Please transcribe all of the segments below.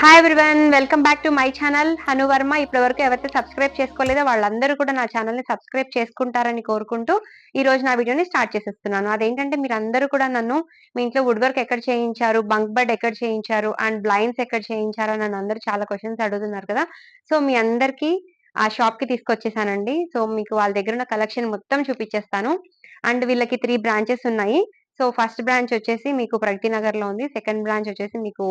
Hi everyone, welcome back to my channel Hanu Varma. ఇప్పటివరకు ఎవరైతే subscribe చేసుకోలేదో వాళ్ళందరూ కూడా నా ఛానల్ని సబ్స్క్రైబ్ చేసుకుంటారని కోరుకుంటూ ఈ రోజు నా వీడియోని స్టార్ట్ చేసేస్తున్నాను. అదేంటంటే మీరు అందరూ కూడా నన్ను మీ ఇంట్లో వుడ్ వర్క్ ఎక్కడ చేయించారు, బంక్ బెడ్ ఎక్కడ చేయించారు అండ్ బ్లైండ్స్ ఎక్కడ చేయించారు అని నన్ను అందరూ చాలా క్వశ్చన్స్ అడుగుతున్నారు కదా. సో మీ అందరికీ ఆ షాప్ కి తీసుకొచ్చేసానండి. సో మీకు వాళ్ళ దగ్గర ఉన్న కలెక్షన్ మొత్తం చూపించేస్తాను. అండ్ వీళ్ళకి 3 బ్రాంచెస్ ఉన్నాయి. సో ఫస్ట్ బ్రాంచ్ వచ్చేసి మీకు ప్రగతినగర్ లో ఉంది, సెకండ్ బ్రాంచ్ వచ్చేసి మీకు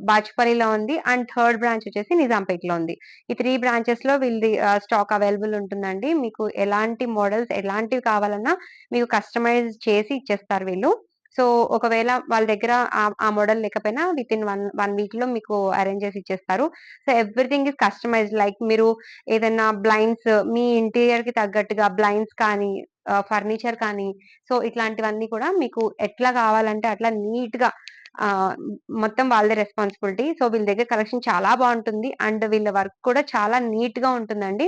బాచుపల్లిలో ఉంది అండ్ థర్డ్ బ్రాంచ్ వచ్చేసి నిజాంపేట్ లో ఉంది. ఈ 3 బ్రాంచెస్ లో వీళ్ళది స్టాక్ అవైలబుల్ ఉంటుందండి. మీకు ఎలాంటి మోడల్స్ ఎలాంటివి కావాలన్నా మీకు కస్టమైజ్ చేసి ఇచ్చేస్తారు వీళ్ళు. సో ఒకవేళ వాళ్ళ దగ్గర ఆ మోడల్ లేకపోయినా విత్ ఇన్ వన్ వీక్ లో మీకు అరేంజ్ చేసి ఇచ్చేస్తారు. So everything is customized. Like మీరు ఏదైనా బ్లైండ్స్ మీ ఇంటీరియర్ కి తగ్గట్టుగా బ్లైండ్స్ కానీ ఫర్నిచర్ కానీ సో ఇట్లాంటివన్నీ కూడా మీకు ఎట్లా కావాలంటే అట్లా నీట్ గా మొత్తం వాళ్ళదే రెస్పాన్సిబిలిటీ. సో వీళ్ళ దగ్గర కలెక్షన్ చాలా బాగుంటుంది అండ్ వీళ్ళ వర్క్ కూడా చాలా నీట్ గా ఉంటుందండి.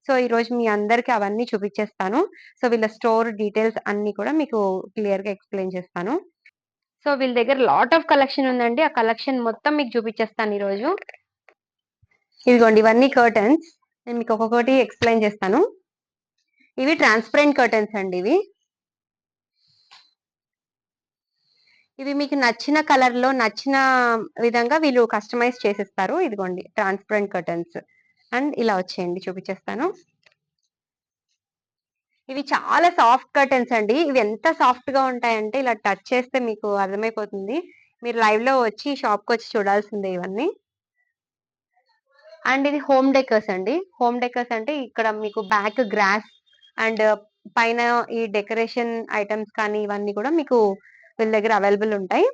సో ఈ రోజు మీ అందరికి అవన్నీ చూపించేస్తాను. సో వీళ్ళ స్టోర్ డీటెయిల్స్ అన్ని కూడా మీకు క్లియర్ గా ఎక్స్ప్లెయిన్ చేస్తాను. సో వీళ్ళ దగ్గర లాట్ ఆఫ్ కలెక్షన్ ఉందండి. ఆ కలెక్షన్ మొత్తం మీకు చూపించేస్తాను ఈ రోజు. ఇదిగోండి, ఇవన్నీ కర్టన్స్. నేను మీకు ఒక్కొక్కటి ఎక్స్ప్లెయిన్ చేస్తాను. ఇవి ట్రాన్స్పరెంట్ కర్టన్స్ అండి. ఇవి మీకు నచ్చిన కలర్ లో నచ్చిన విధంగా వీళ్ళు కస్టమైజ్ చేసిస్తారు. ఇదిగోండి ట్రాన్స్పరెంట్ కర్టన్స్ అండ్ ఇలా వచ్చేయండి, చూపించేస్తాను. ఇవి చాలా సాఫ్ట్ కర్టన్స్ అండి. ఇవి ఎంత సాఫ్ట్ గా ఉంటాయంటే ఇలా టచ్ చేస్తే మీకు అర్థమైపోతుంది. మీరు లైవ్ లో వచ్చి షాప్ కి వచ్చి చూడాల్సిందే ఇవన్నీ. అండ్ ఇది హోమ్ డెకర్స్ అండి. హోమ్ డెకర్స్ అంటే ఇక్కడ మీకు బ్యాక్ గ్రాస్ అండ్ పైన ఈ డెకరేషన్ ఐటమ్స్ కానీ ఇవన్నీ కూడా మీకు వీళ్ళ దగ్గర అవైలబుల్ ఉంటాయి.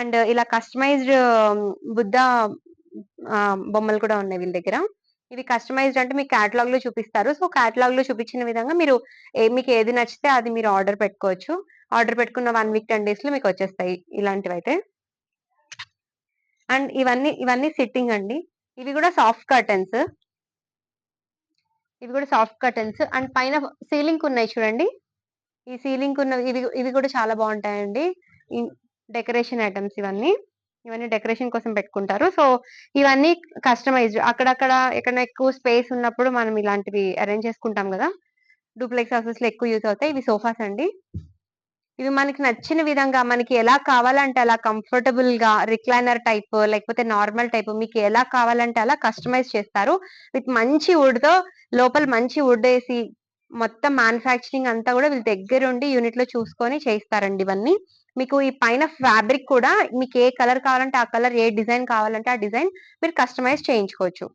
అండ్ ఇలా కస్టమైజ్డ్ బుద్ధ బొమ్మలు కూడా ఉన్నాయి వీళ్ళ దగ్గర. ఇవి కస్టమైజ్డ్ అంటే మీకు క్యాటలాగ్ లో చూపిస్తారు. సో క్యాటలాగ్ లో చూపించిన విధంగా మీరు మీకు ఏది నచ్చితే అది మీరు ఆర్డర్ పెట్టుకోవచ్చు. ఆర్డర్ పెట్టుకున్న 1 వీక్ 10 డేస్ లో మీకు వచ్చేస్తాయి ఇలాంటివి అయితే. అండ్ ఇవన్నీ సిట్టింగ్ అండి. ఇవి కూడా సాఫ్ట్ కర్టన్స్. ఇవి కూడా సాఫ్ట్ కర్టన్స్ అండ్ పైన సీలింగ్ ఉన్నాయి చూడండి. ఈ సీలింగ్ ఉన్న ఇవి కూడా చాలా బాగుంటాయండి. డెకరేషన్ ఐటమ్స్ ఇవన్నీ డెకరేషన్ కోసం పెట్టుకుంటారు. సో ఇవన్నీ కస్టమైజ్డ్. అక్కడక్కడ ఎక్కడ ఎక్కువ స్పేస్ ఉన్నప్పుడు మనం ఇలాంటివి అరేంజ్ చేసుకుంటాం కదా. డూప్లెక్స్ హౌసెస్ లో ఎక్కువ యూజ్ అవుతాయి. ఇవి సోఫాస్ అండి. ఇవి మనకి నచ్చిన విధంగా మనకి ఎలా కావాలంటే అలా కంఫర్టబుల్ గా రిక్లైనర్ టైప్ లేకపోతే నార్మల్ టైప్ మీకు ఎలా కావాలంటే అలా కస్టమైజ్ చేస్తారు. విత్ మంచి వుడ్ తో లోపల మంచి వుడ్ వేసి మొత్తం మ్యానుఫ్యాక్చరింగ్ అంతా కూడా వీళ్ళ దగ్గరుండి యూనిట్ లో చూసుకొని చేయిస్తారండి ఇవన్నీ. మీకు ఈ పైన ఫ్యాబ్రిక్ కూడా మీకు ఏ కలర్ కావాలంటే ఆ కలర్, ఏ డిజైన్ కావాలంటే ఆ డిజైన్ మీరు కస్టమైజ్ చేయించుకోవచ్చు.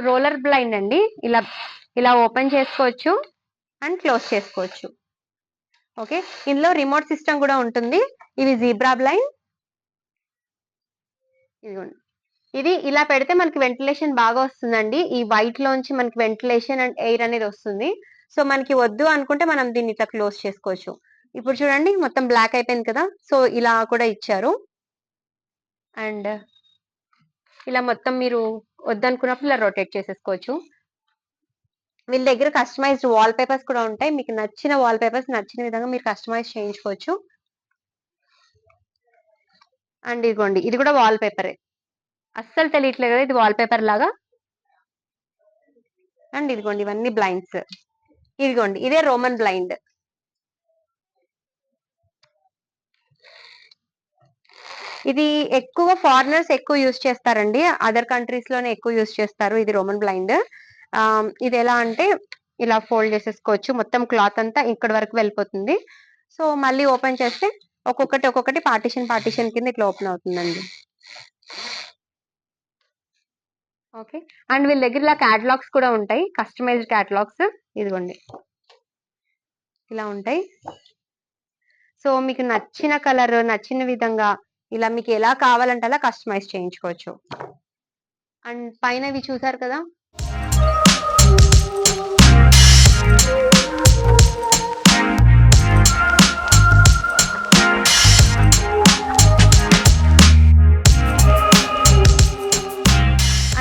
రోలర్ బ్లైండ్ అండి. ఇలా ఓపెన్ చేసుకోవచ్చు అండ్ క్లోజ్ చేసుకోవచ్చు. ఓకే, ఇందులో రిమోట్ సిస్టమ్ కూడా ఉంటుంది. ఇవి జీబ్రా బ్లైండ్. ఇదిగోండి, ఇది ఇలా పెడితే మనకి వెంటిలేషన్ బాగా వస్తుందండి. ఈ వైట్ లోంచి మనకి వెంటిలేషన్ అండ్ ఎయిర్ అనేది వస్తుంది. సో మనకి వద్దు అనుకుంటే మనం దీన్ని ఇట్లా క్లోజ్ చేసుకోవచ్చు. ఇప్పుడు చూడండి మొత్తం బ్లాక్ అయిపోయింది కదా. సో ఇలా కూడా ఇచ్చారు. అండ్ ఇలా మొత్తం మీరు వద్దనుకున్నప్పుడు ఇలా రొటేట్ చేసేసుకోవచ్చు. వీళ్ళ దగ్గర కస్టమైజ్డ్ వాల్ పేపర్స్ కూడా ఉంటాయి. మీకు నచ్చిన వాల్ పేపర్స్ నచ్చిన విధంగా మీరు కస్టమైజ్ చేయించుకోవచ్చు. అండ్ ఇదిగోండి, ఇది కూడా వాల్ పేపరే. అస్సలు తెలియట్లేదు కదా ఇది వాల్ పేపర్ లాగా. అండ్ ఇదిగోండి, ఇవన్నీ బ్లైండ్స్. ఇదిగోండి, ఇదే రోమన్ బ్లైండ్. ఇది ఎక్కువ ఫారినర్స్ ఎక్కువ యూజ్ చేస్తారండి. అదర్ కంట్రీస్ లోనే ఎక్కువ యూజ్ చేస్తారు ఇది రోమన్ బ్లైండ్. ఇది ఎలా అంటే ఇలా ఫోల్డ్ చేసేసుకోవచ్చు. మొత్తం క్లాత్ అంతా ఇక్కడ వరకు వెళ్ళిపోతుంది. సో మళ్ళీ ఓపెన్ చేస్తే ఒక్కొక్కటి పార్టిషన్ కింద ఇట్లా ఓపెన్ అవుతుందండి. ఓకే, అండ్ వీళ్ళ దగ్గర ఇలా క్యాటలాగ్స్ కూడా ఉంటాయి, కస్టమైజ్డ్ క్యాటలాగ్స్. ఇదిగోండి ఇలా ఉంటాయి. సో మీకు నచ్చిన కలర్ నచ్చిన విధంగా ఇలా మీకు ఎలా కావాలంటే అలా కస్టమైజ్ చేయించుకోవచ్చు. అండ్ పైన ఇవి చూసారు కదా,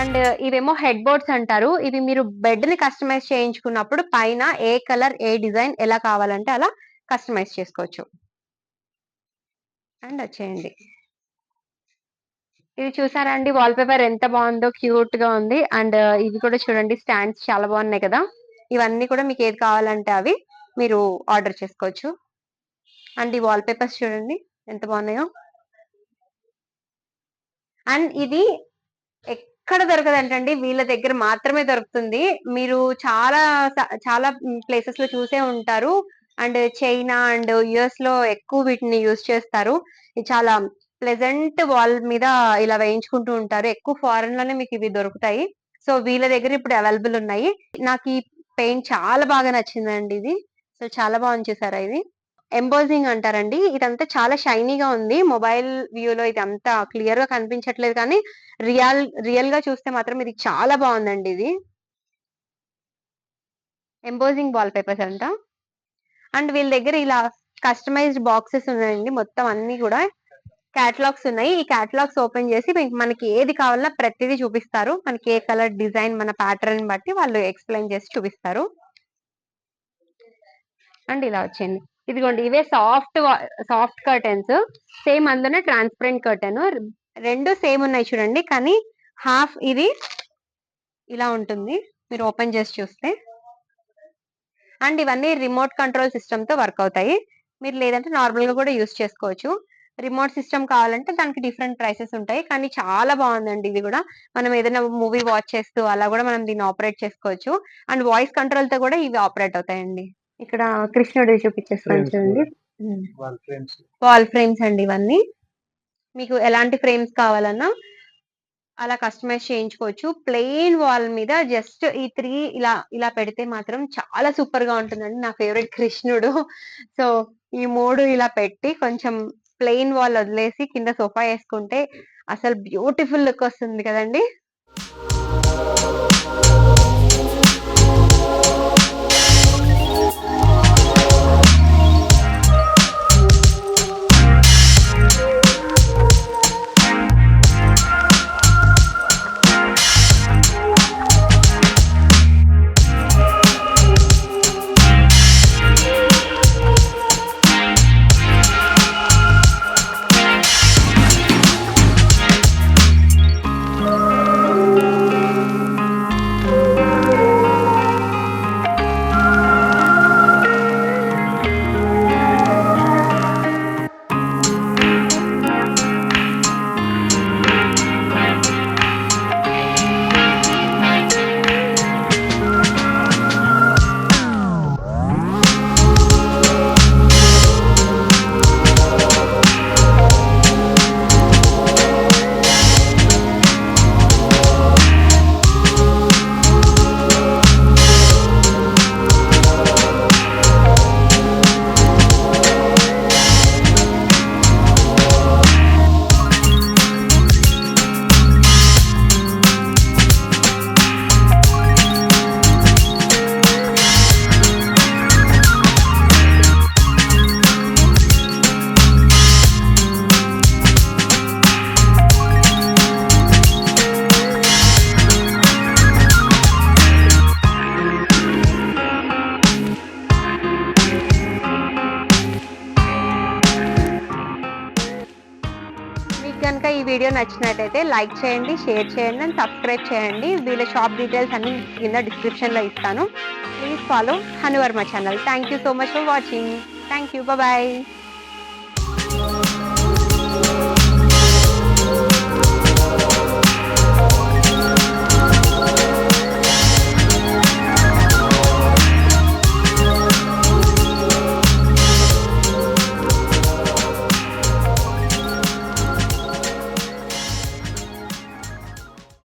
అండ్ ఇవేమో హెడ్ బోర్డ్స్ అంటారు. ఇవి మీరు బెడ్ ని కస్టమైజ్ చేయించుకున్నప్పుడు పైన ఏ కలర్, ఏ డిజైన్ ఎలా కావాలంటే అలా కస్టమైజ్ చేసుకోవచ్చు. అండ్ వచ్చేయండి. ఇది చూసారా అండి వాల్ పేపర్ ఎంత బాగుందో, క్యూట్ గా ఉంది. అండ్ ఇవి కూడా చూడండి, స్టాండ్స్ చాలా బాగున్నాయి కదా. ఇవన్నీ కూడా మీకు ఏది కావాలంటే అవి మీరు ఆర్డర్ చేసుకోవచ్చు. అండ్ ఈ వాల్ పేపర్స్ చూడండి ఎంత బాగున్నాయో. అండ్ ఇది ఎక్కడ దొరకదంటండి, వీళ్ళ దగ్గర మాత్రమే దొరుకుతుంది. మీరు చాలా చాలా ప్లేసెస్ లో చూసే ఉంటారు. అండ్ చైనా అండ్ యుఎస్ లో ఎక్కువ వీటిని యూజ్ చేస్తారు. ఇది చాలా ప్లెజెంట్ వాల్ మీద ఇలా వేయించుకుంటూ ఉంటారు. ఎక్కువ ఫారెన్ లోనే మీకు ఇవి దొరుకుతాయి. సో వీళ్ళ దగ్గర ఇప్పుడు అవైలబుల్ ఉన్నాయి. నాకు ఈ పెయింట్ చాలా బాగా నచ్చిందండి ఇది. సో చాలా బాగుంది చూసారా ఇది. ఎంబోజింగ్ అంటారండి. ఇదంతా చాలా షైనీగా ఉంది. మొబైల్ వ్యూ లో ఇది అంతా క్లియర్ గా కనిపించట్లేదు, కానీ రియల్ గా చూస్తే మాత్రం ఇది చాలా బాగుందండి ఇది. ఎంబోజింగ్ వాల్ పేపర్స్ అంట. అండ్ వీళ్ళ దగ్గర ఇలా కస్టమైజ్డ్ బాక్సెస్ ఉన్నాయండి. మొత్తం అన్ని కూడా క్యాటలాగ్స్ ఉన్నాయి. ఈ క్యాటలాగ్స్ ఓపెన్ చేసి మనకి ఏది కావాలన్నా ప్రతిదీ చూపిస్తారు. మనకి ఏ కలర్, డిజైన్, మన ప్యాటర్న్ బట్టి వాళ్ళు ఎక్స్ప్లెయిన్ చేసి చూపిస్తారు. అండ్ ఇలా వచ్చింది. ఇదిగోండి, ఇవే సాఫ్ట్ కర్టెన్స్. సేమ్ అందులోనే ట్రాన్స్పరెంట్ కర్టెన్. రెండు సేమ్ ఉన్నాయి చూడండి, కానీ హాఫ్ ఇది ఇలా ఉంటుంది మీరు ఓపెన్ చేసి చూస్తే. అండ్ ఇవన్నీ రిమోట్ కంట్రోల్ సిస్టమ్ తో వర్క్ అవుతాయి. మీరు లేదంటే నార్మల్ గా కూడా యూస్ చేసుకోవచ్చు. రిమోట్ సిస్టమ్ కావాలంటే దానికి డిఫరెంట్ ప్రైసెస్ ఉంటాయి, కానీ చాలా బాగుందండి ఇది కూడా. మనం ఏదైనా మూవీ వాచ్ చేస్తూ అలా కూడా మనం దీన్ని ఆపరేట్ చేసుకోవచ్చు. అండ్ వాయిస్ కంట్రోల్ తో కూడా ఇవి ఆపరేట్ అవుతాయండి. ఇక్కడ కృష్ణుడు చూపించేస్తాను చూడండి. వాల్ ఫ్రేమ్స్ అండి ఇవన్నీ. మీకు ఎలాంటి ఫ్రేమ్స్ కావాలన్నా అలా కస్టమైజ్ చేయించుకోవచ్చు. ప్లెయిన్ వాల్ మీద జస్ట్ ఈ 3 ఇలా ఇలా పెడితే మాత్రం చాలా సూపర్ గా ఉంటుందండి. నా ఫేవరెట్ కృష్ణుడు. సో ఈ 3 ఇలా పెట్టి కొంచెం ప్లెయిన్ వాల్ వదిలేసి కింద సోఫా వేసుకుంటే అసలు బ్యూటిఫుల్ లుక్ వస్తుంది కదండి. కనుక ఈ వీడియో నచ్చినట్టయితే లైక్ చేయండి, షేర్ చేయండి అండ్ సబ్స్క్రైబ్ చేయండి. వీళ్ళ షాప్ డీటెయిల్స్ అన్ని కింద డిస్క్రిప్షన్ లో ఇస్తాను. Please follow Hanuvarma channel. Thank you so much for watching. Thank you. Bye.